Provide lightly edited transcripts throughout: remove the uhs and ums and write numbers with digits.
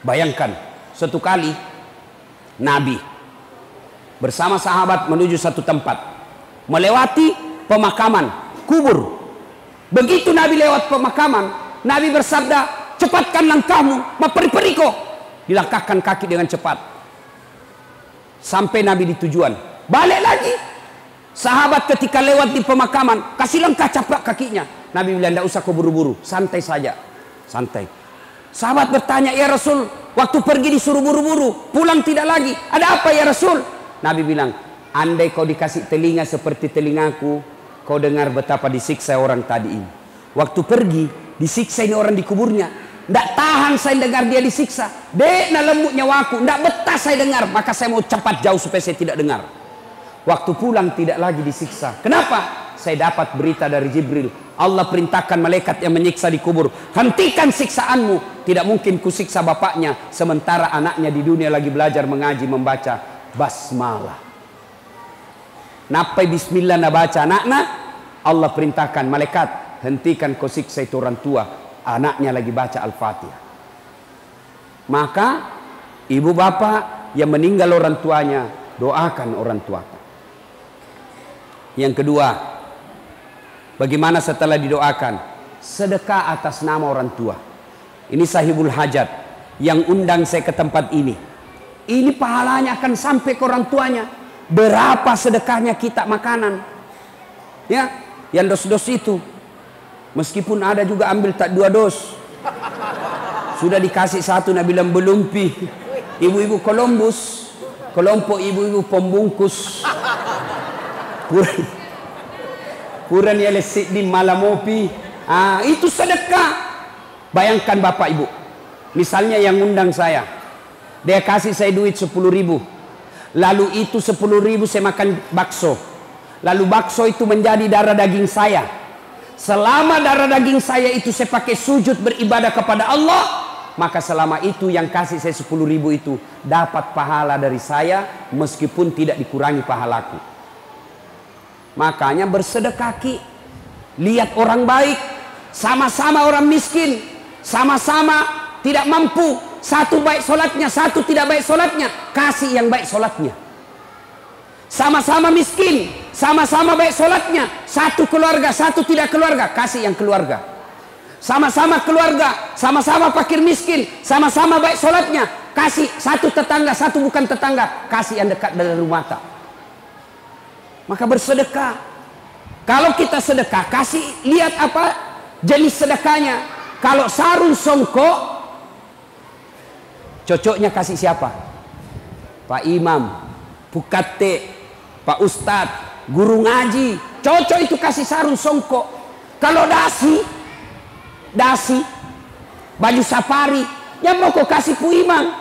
Bayangkan, suatu kali Nabi bersama sahabat menuju satu tempat, melewati pemakaman, kubur. Begitu Nabi lewat pemakaman, Nabi bersabda, cepatkan langkahmu, maperi-periko. Dilangkahkan kaki dengan cepat. Sampai Nabi di tujuan. Balik lagi. Sahabat ketika lewat di pemakaman, kasih langkah caplak kakinya. Nabi bilang, tidak usah kau buru-buru, santai saja. Santai. Sahabat bertanya, ya Rasul, waktu pergi disuruh buru-buru, pulang tidak lagi. Ada apa ya Rasul? Nabi bilang, andai kau dikasih telinga seperti telingaku, kau dengar betapa disiksa orang tadi ini. Waktu pergi, disiksa ini orang di kuburnya. Tidak tahan saya dengar dia disiksa. Dek na lembut nyawaku, tidak betah saya dengar. Maka saya mau cepat jauh supaya saya tidak dengar. Waktu pulang tidak lagi disiksa. Kenapa? Saya dapat berita dari Jibril. Allah perintahkan malaikat yang menyiksa di kubur. Hentikan siksaanmu. Tidak mungkin kusiksa bapaknya. Sementara anaknya di dunia lagi belajar mengaji, membaca basmalah. Napai bismillah na baca anaknya. Allah perintahkan malaikat, hentikan kau siksa itu orang tua. Anaknya lagi baca Al-Fatihah. Maka ibu bapak yang meninggal orang tuanya, doakan orang tua. Yang kedua, bagaimana setelah didoakan? Sedekah atas nama orang tua. Ini sahibul hajat yang undang saya ke tempat ini. Ini pahalanya akan sampai ke orang tuanya. Berapa sedekahnya kita makanan? Ya, yang dos-dos itu. Meskipun ada juga ambil tak 2 dos. Sudah dikasih 1, Nabi bilang belum pi. Ibu-ibu Columbus, kelompok ibu-ibu pembungkus. Kurang ya lesik di malamopi. Itu sedekah. Bayangkan bapak ibu. Misalnya yang undang saya, dia kasih saya duit 10.000. Lalu itu 10.000 saya makan bakso. Lalu bakso itu menjadi darah daging saya. Selama darah daging saya itu saya pakai sujud beribadah kepada Allah, maka selama itu yang kasih saya 10.000 itu dapat pahala dari saya meskipun tidak dikurangi pahalaku. Makanya bersedekah ki. Lihat orang baik, sama-sama orang miskin, sama-sama tidak mampu, satu baik solatnya, satu tidak baik solatnya, kasih yang baik solatnya. Sama-sama miskin, sama-sama baik solatnya, satu keluarga, satu tidak keluarga, kasih yang keluarga. Sama-sama keluarga, sama-sama fakir miskin, sama-sama baik solatnya, kasih satu tetangga, satu bukan tetangga, kasih yang dekat dari rumah tak. Maka bersedekah. Kalau kita sedekah, kasih lihat apa jenis sedekahnya. Kalau sarung songkok, cocoknya kasih siapa? Pak Imam, Pukate, Pak Ustadz, guru ngaji, cocok itu kasih sarung songkok. Kalau dasi, baju safari, yang mau kau kasih Puiman.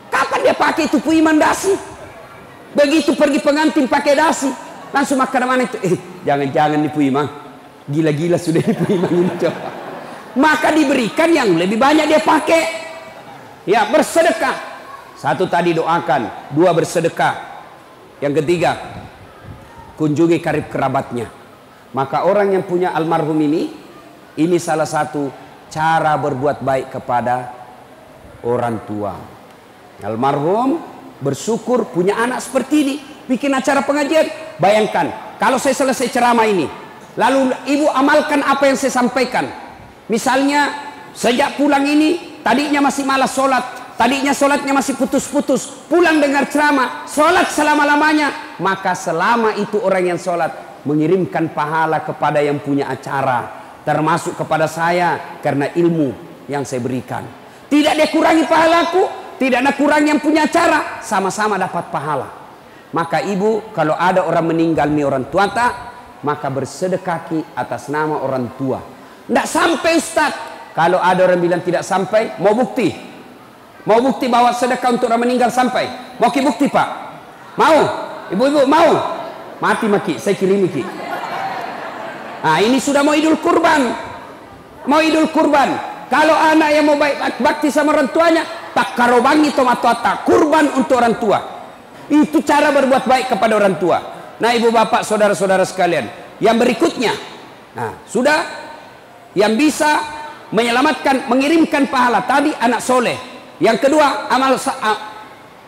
Kapan dia pakai itu Puiman dasi? Begitu pergi pengantin pakai dasi, langsung makan mana itu? Jangan-jangan nih Puiman, gila-gila sudah nih Puiman ini coba. Maka diberikan yang lebih banyak dia pakai. Ya, bersedekah. 1 tadi doakan, 2 bersedekah. Yang ketiga, kunjungi karib kerabatnya. Maka orang yang punya almarhum ini salah satu cara berbuat baik kepada orang tua. Almarhum bersyukur punya anak seperti ini, bikin acara pengajian. Bayangkan, kalau saya selesai ceramah ini, lalu ibu amalkan apa yang saya sampaikan. Misalnya, sejak pulang ini, tadinya masih malas sholat, tadinya sholatnya masih putus-putus, pulang dengar ceramah, sholat selama-lamanya, maka selama itu orang yang sholat mengirimkan pahala kepada yang punya acara, termasuk kepada saya karena ilmu yang saya berikan. Tidak dia kurangi pahalaku, tidak ada kurang yang punya acara, sama-sama dapat pahala. Maka ibu, kalau ada orang meninggal nih orang tua tak, maka bersedekah atas nama orang tua. Tidak sampai Ustaz. Kalau ada orang bilang tidak sampai, mau bukti? Mau bukti bahwa sedekah untuk orang meninggal sampai? Mau ki bukti pak? Mau? Ibu-ibu mau? Mati maki, saya kirimi ki. Nah ini sudah mau idul kurban. Mau idul kurban. Kalau anak yang mau baik bakti sama orang tuanya, tak karobangi tomatota, kurban untuk orang tua. Itu cara berbuat baik kepada orang tua. Nah ibu bapak saudara-saudara sekalian, yang berikutnya, nah sudah yang bisa menyelamatkan, mengirimkan pahala tadi anak soleh. Yang kedua, amal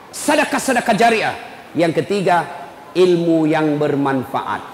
sedekah-sedekah jariah. Yang ketiga, ilmu yang bermanfaat.